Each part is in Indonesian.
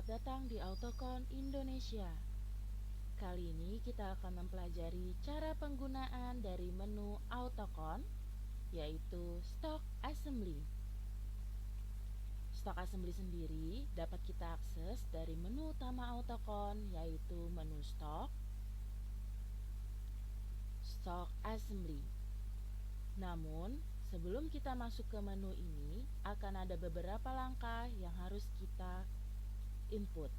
Selamat datang di AutoCon Indonesia. Kali ini kita akan mempelajari cara penggunaan dari menu AutoCon, yaitu Stock Assembly. Stock Assembly sendiri dapat kita akses dari menu utama AutoCon, yaitu menu Stock Assembly. Namun, sebelum kita masuk ke menu ini, akan ada beberapa langkah yang harus kita input.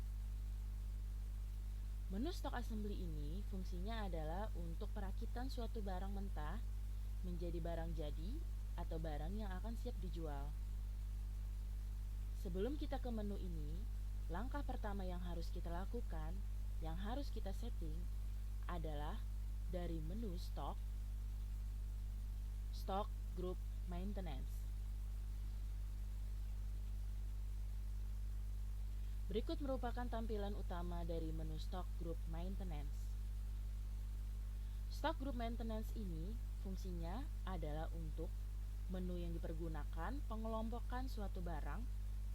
Menu Stock Assembly ini fungsinya adalah untuk perakitan suatu barang mentah menjadi barang jadi atau barang yang akan siap dijual. Sebelum kita ke menu ini, langkah pertama yang harus kita lakukan, yang harus kita setting adalah dari menu Stock Group Maintenance. Berikut merupakan tampilan utama dari menu Stock Group Maintenance. Stock Group Maintenance ini fungsinya adalah untuk menu yang dipergunakan pengelompokan suatu barang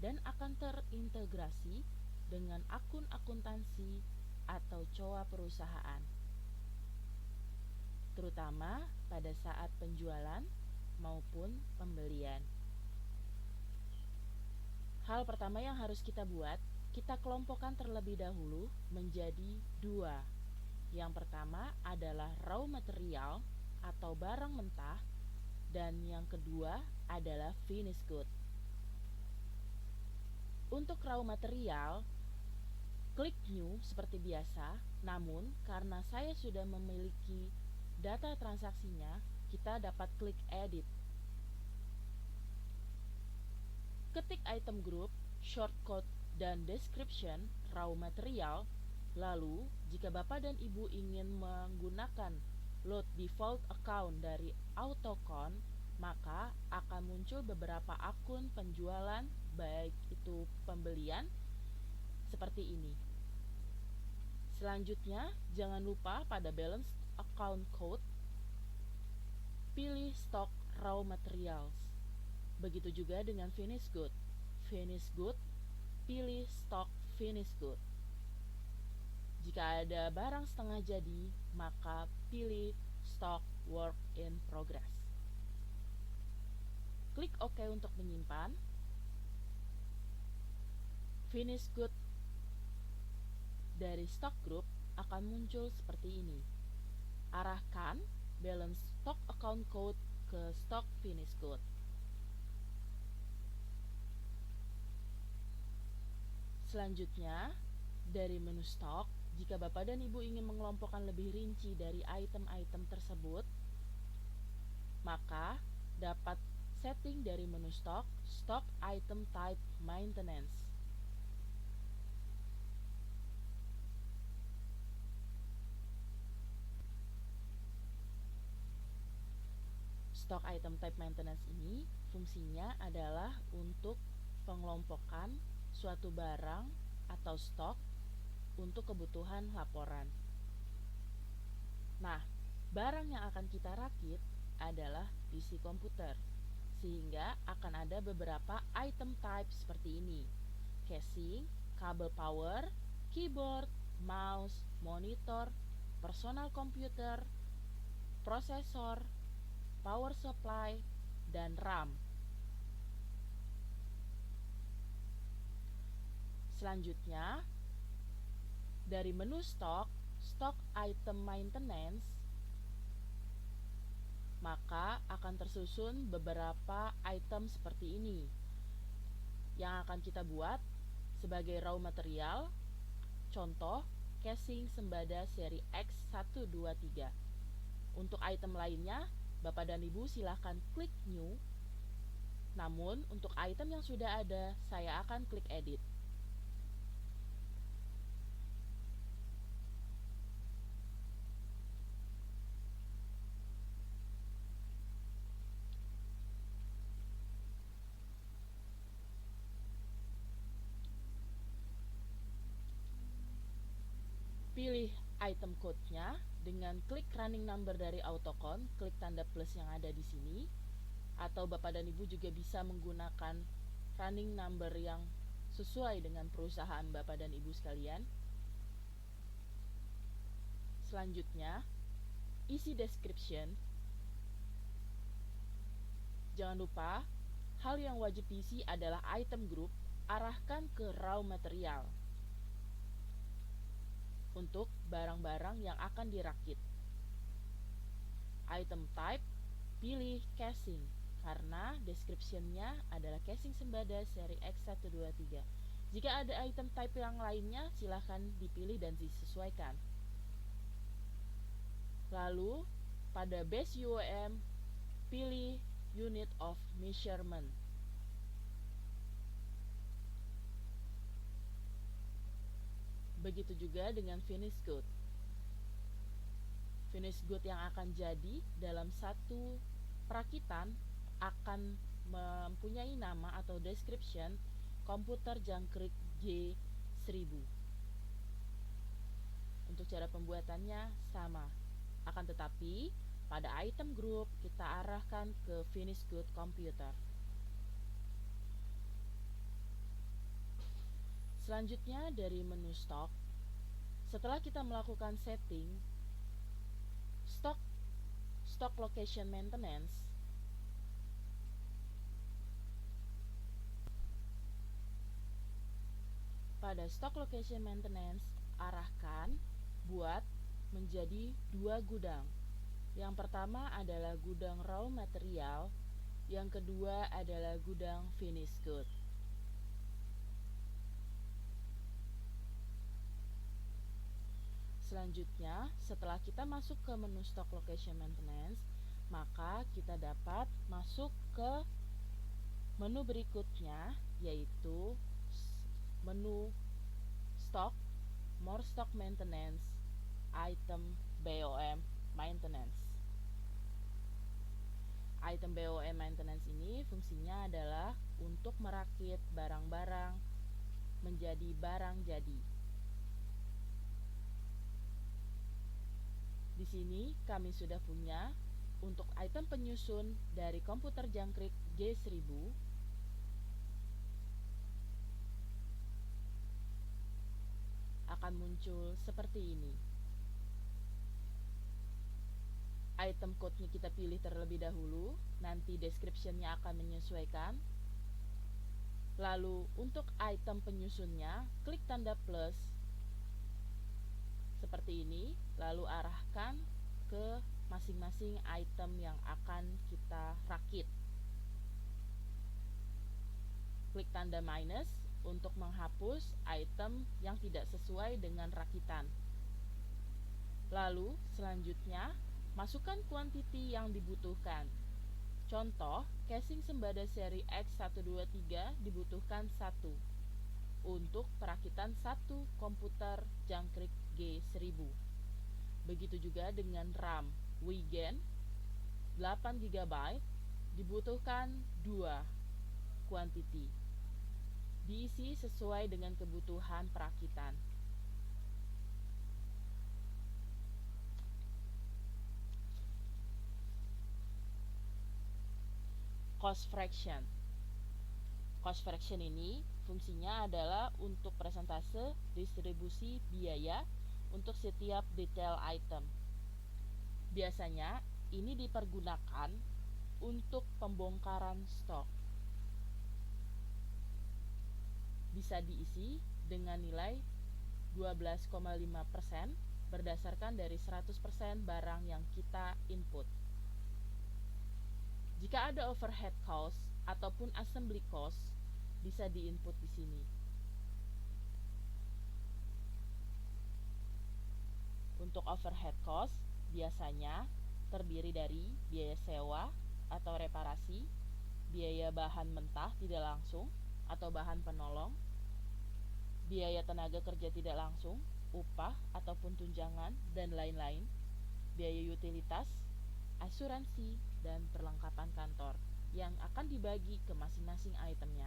dan akan terintegrasi dengan akun akuntansi atau COA perusahaan, terutama pada saat penjualan maupun pembelian. Hal pertama yang harus kita buat, kita kelompokkan terlebih dahulu menjadi dua. Yang pertama adalah raw material atau barang mentah, dan yang kedua adalah finished good. Untuk raw material, klik new seperti biasa, namun karena saya sudah memiliki data transaksinya, kita dapat klik edit. Ketik item group, shortcode, dan description raw material. Lalu, jika Bapak dan Ibu ingin menggunakan load default account dari AutoCon, maka akan muncul beberapa akun penjualan, baik itu pembelian, seperti ini. Selanjutnya, jangan lupa pada balance account code, pilih stock raw materials. Begitu juga dengan finished good. Finished good, pilih stock finished good. Jika ada barang setengah jadi, maka pilih stock work in progress. Klik OK untuk menyimpan. Finished good dari stock group akan muncul seperti ini. Arahkan balance stock account code ke stock finished good. Selanjutnya, dari menu stok, jika Bapak dan Ibu ingin mengelompokkan lebih rinci dari item-item tersebut, maka dapat setting dari menu stok item type maintenance. Stock item type maintenance ini fungsinya adalah untuk pengelompokan suatu barang atau stok untuk kebutuhan laporan. Nah, barang yang akan kita rakit adalah PC komputer, sehingga akan ada beberapa item type seperti ini: casing, kabel power, keyboard, mouse, monitor, personal computer, prosesor, power supply, dan RAM. Selanjutnya, dari menu stock item maintenance, maka akan tersusun beberapa item seperti ini yang akan kita buat sebagai raw material. Contoh, casing Sembada seri X123. Untuk item lainnya, Bapak dan Ibu silahkan klik new. Namun, untuk item yang sudah ada, saya akan klik edit. Pilih item code-nya dengan klik running number dari AutoCon, klik tanda plus yang ada di sini, atau Bapak dan Ibu juga bisa menggunakan running number yang sesuai dengan perusahaan Bapak dan Ibu sekalian. Selanjutnya, isi description. Jangan lupa, hal yang wajib diisi adalah item group, arahkan ke raw material untuk barang-barang yang akan dirakit. Item type, pilih casing karena description-nya adalah casing Sembada seri X123. Jika ada item type yang lainnya, silahkan dipilih dan disesuaikan. Lalu, pada base UOM, pilih unit of measurement. Begitu juga dengan finish good. Finish good yang akan jadi dalam satu perakitan akan mempunyai nama atau description komputer jangkrik G1000. Untuk cara pembuatannya sama, akan tetapi pada item group kita arahkan ke finish good computer. Selanjutnya dari menu stock, setelah kita melakukan setting stock location maintenance, pada stock location maintenance arahkan buat menjadi 2 gudang. Yang pertama adalah gudang raw material, yang kedua adalah gudang finished good. Selanjutnya, setelah kita masuk ke menu stock location maintenance, maka kita dapat masuk ke menu berikutnya, yaitu menu stock, more stock maintenance, item BOM maintenance. Item BOM maintenance ini fungsinya adalah untuk merakit barang-barang menjadi barang jadi. Di sini kami sudah punya untuk item penyusun dari komputer jangkrik G1000 akan muncul seperti ini. Item code-nya kita pilih terlebih dahulu, nanti description-nya akan menyesuaikan. Lalu untuk item penyusunnya, klik tanda plus seperti ini, lalu arahkan ke masing-masing item yang akan kita rakit. Klik tanda minus untuk menghapus item yang tidak sesuai dengan rakitan. Lalu selanjutnya, masukkan kuantiti yang dibutuhkan. Contoh, casing Sembada seri X123 dibutuhkan 1 untuk perakitan 1 komputer jangkrik G1000. Begitu juga dengan RAM Wigen 8 GB dibutuhkan 2 kuantiti. Diisi sesuai dengan kebutuhan perakitan. Cost fraction. Cost fraction ini fungsinya adalah untuk persentase distribusi biaya untuk setiap detail item. Biasanya ini dipergunakan untuk pembongkaran stok. Bisa diisi dengan nilai 12,5% berdasarkan dari 100% barang yang kita input. Jika ada overhead cost ataupun assembly cost, bisa diinput di sini. Untuk overhead cost biasanya terdiri dari biaya sewa atau reparasi, biaya bahan mentah tidak langsung atau bahan penolong, biaya tenaga kerja tidak langsung, upah ataupun tunjangan, dan lain-lain, biaya utilitas, asuransi, dan perlengkapan kantor yang akan dibagi ke masing-masing itemnya.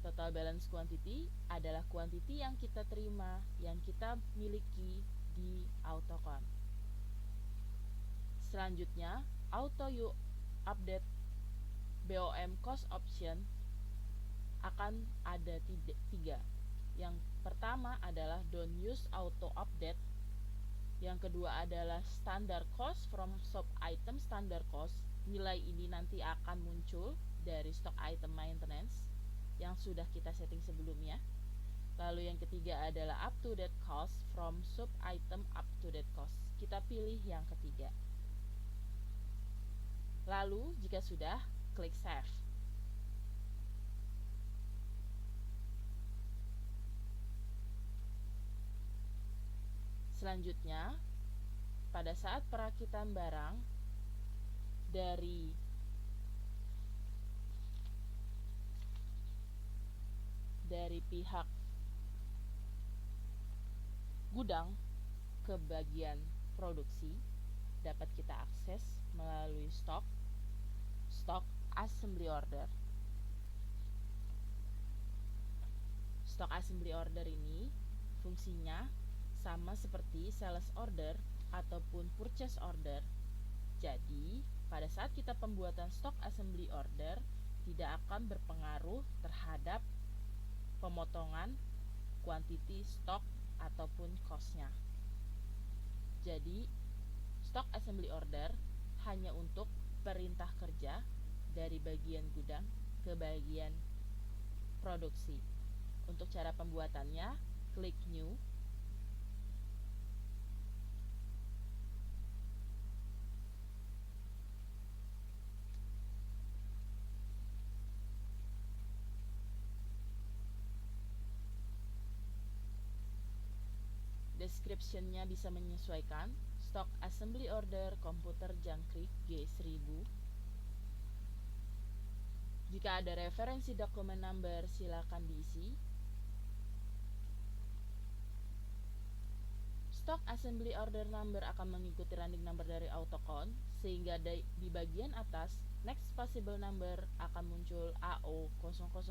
Total balance quantity adalah quantity yang kita terima, yang kita miliki di AutoCon. Selanjutnya, auto update BOM cost option akan ada tiga. Yang pertama adalah don't use auto update. Yang kedua adalah standard cost from sub item standard cost. Nilai ini nanti akan muncul dari stock item maintenance yang sudah kita setting sebelumnya. Lalu yang ketiga adalah up to date cost from sub item up to date cost. Kita pilih yang ketiga. Lalu jika sudah, klik save. Selanjutnya, pada saat perakitan barang dari pihak gudang ke bagian produksi, dapat kita akses melalui stock assembly order. Stock assembly order ini fungsinya sama seperti sales order ataupun purchase order. Jadi, pada saat kita pembuatan stock assembly order tidak akan berpengaruh terhadap pemotongan quantity stock ataupun cost-nya. Jadi, stock assembly order hanya untuk perintah kerja dari bagian gudang ke bagian produksi. Untuk cara pembuatannya, klik new. Description-nya bisa menyesuaikan. Stock assembly order komputer jangkrik G1000. Jika ada referensi dokumen number, silakan diisi. Stock assembly order number akan mengikuti running number dari AutoCount, sehingga di bagian atas next possible number akan muncul AO 000001.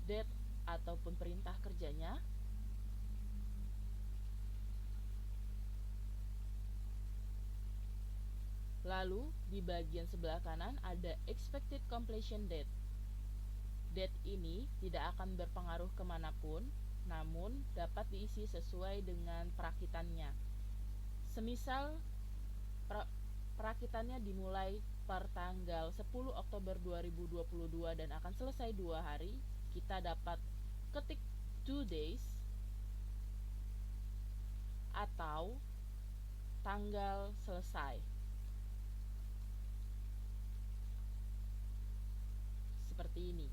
Date ataupun perintah kerjanya. Lalu di bagian sebelah kanan ada expected completion date. Date ini tidak akan berpengaruh kemanapun, namun dapat diisi sesuai dengan perakitannya. Semisal perakitannya dimulai per tanggal 10 Oktober 2022 dan akan selesai 2 hari, kita dapat ketik 2 days atau tanggal selesai. Seperti ini.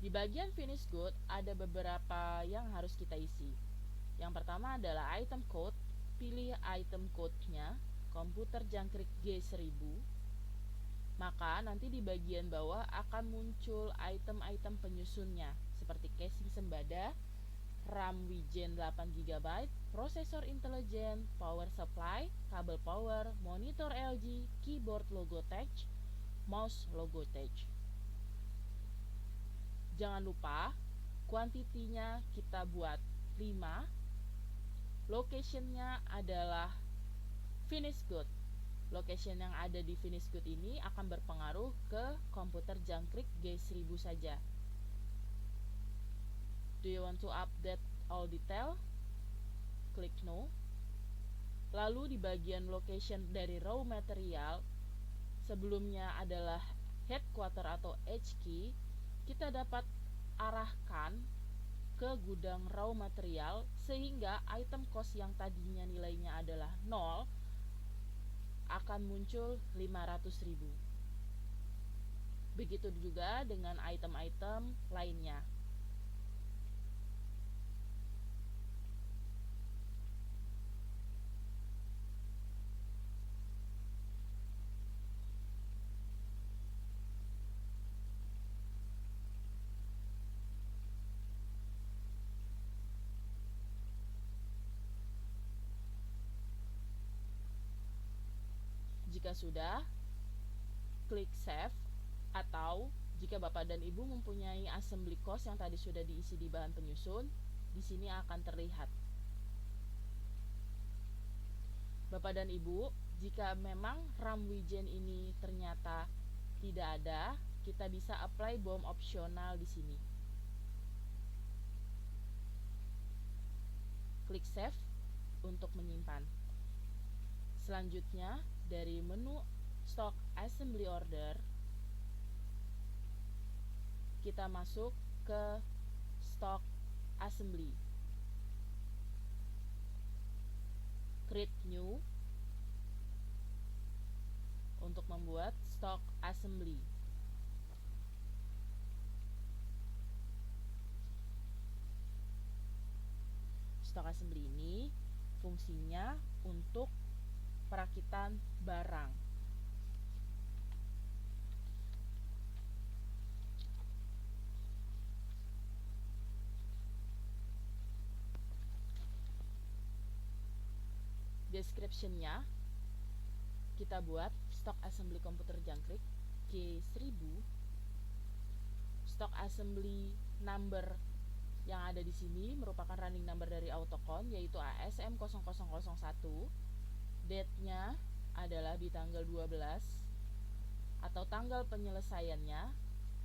Di bagian finish good ada beberapa yang harus kita isi. Yang pertama adalah item code. Pilih item code-nya komputer jangkrik G1000. Maka nanti di bagian bawah akan muncul item-item penyusunnya seperti casing sembada, RAM Wigen 8GB, prosesor intelijen, power supply, kabel power, monitor LG, keyboard Logitech, mouse Logitech. Jangan lupa kuantitinya kita buat 5. Location-nya adalah finish good. Location yang ada di finish good ini akan berpengaruh ke komputer jangkrik G1000 saja. Do you want to update all detail? Klik no. Lalu di bagian location dari raw material, sebelumnya adalah headquarter atau HQ, kita dapat arahkan ke gudang raw material sehingga item cost yang tadinya nilainya adalah 0 akan muncul 500.000. Begitu juga dengan item-item lainnya. Jika sudah, klik save, atau jika Bapak dan Ibu mempunyai assembly cost yang tadi sudah diisi di bahan penyusun, di sini akan terlihat. Bapak dan Ibu, jika memang RAM Wigen ini ternyata tidak ada, kita bisa apply BOM opsional di sini. Klik Save untuk menyimpan. Selanjutnya, dari menu Stock Assembly Order, kita masuk ke Stock Assembly. Create New untuk membuat Stock Assembly. Stock Assembly ini fungsinya untuk perakitan barang. Description-nya kita buat Stock Assembly komputer jangkrik G1000. Stock Assembly number yang ada di sini merupakan running number dari Autocon, yaitu ASM0001. Date-nya adalah di tanggal 12 atau tanggal penyelesaiannya.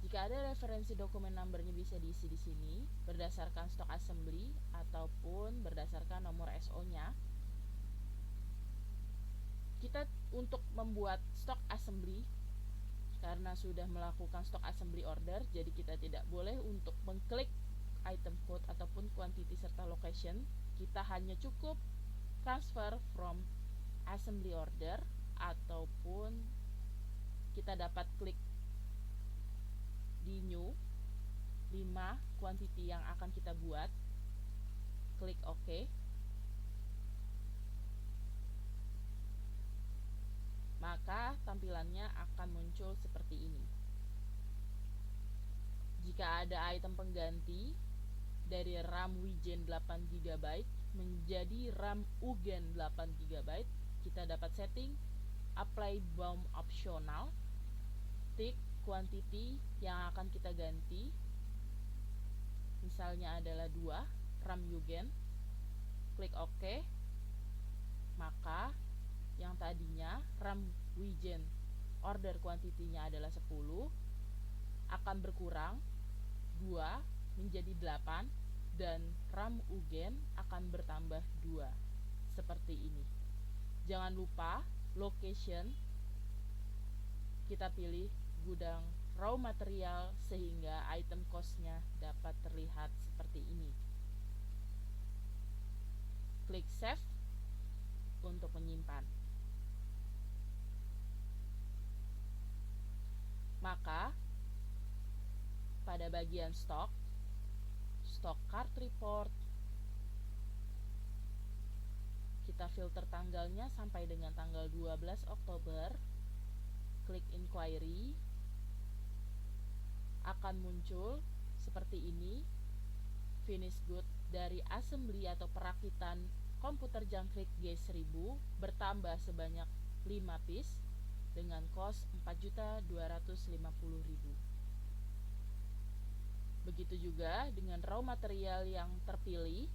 Jika ada referensi dokumen numbernya bisa diisi di sini berdasarkan stock assembly ataupun berdasarkan nomor SO-nya. Kita untuk membuat stock assembly, karena sudah melakukan stock assembly order, jadi kita tidak boleh untuk mengklik item code ataupun quantity serta location. Kita hanya cukup transfer from assembly order, ataupun kita dapat klik di new 5 quantity yang akan kita buat, klik OK. Maka tampilannya akan muncul seperti ini. Jika ada item pengganti dari RAM Wigen 8GB menjadi RAM Ugen 8GB, kita dapat setting apply BOM optional, tik quantity yang akan kita ganti, misalnya adalah 2 RAM Ugen, klik OK. Maka yang tadinya RAM Wigen order quantity-nya adalah 10 akan berkurang 2 menjadi 8, dan RAM Ugen akan bertambah 2 seperti ini. Jangan lupa location kita pilih gudang raw material sehingga item cost-nya dapat terlihat seperti ini. Klik save untuk menyimpan. Maka pada bagian stock card report, kita filter tanggalnya sampai dengan tanggal 12 Oktober, klik inquiry, akan muncul seperti ini, finish good dari assembly atau perakitan komputer jangkrik G1000 bertambah sebanyak 5 piece dengan cost 4.250.000. Begitu juga dengan raw material yang terpilih,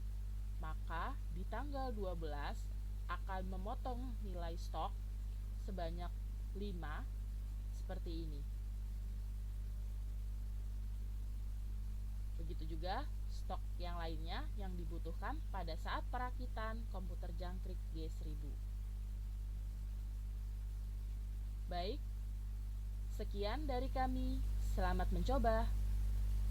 maka di tanggal 12 akan memotong nilai stok sebanyak 5 seperti ini. Begitu juga stok yang lainnya yang dibutuhkan pada saat perakitan komputer jangkrik G1000. Baik, sekian dari kami. Selamat mencoba.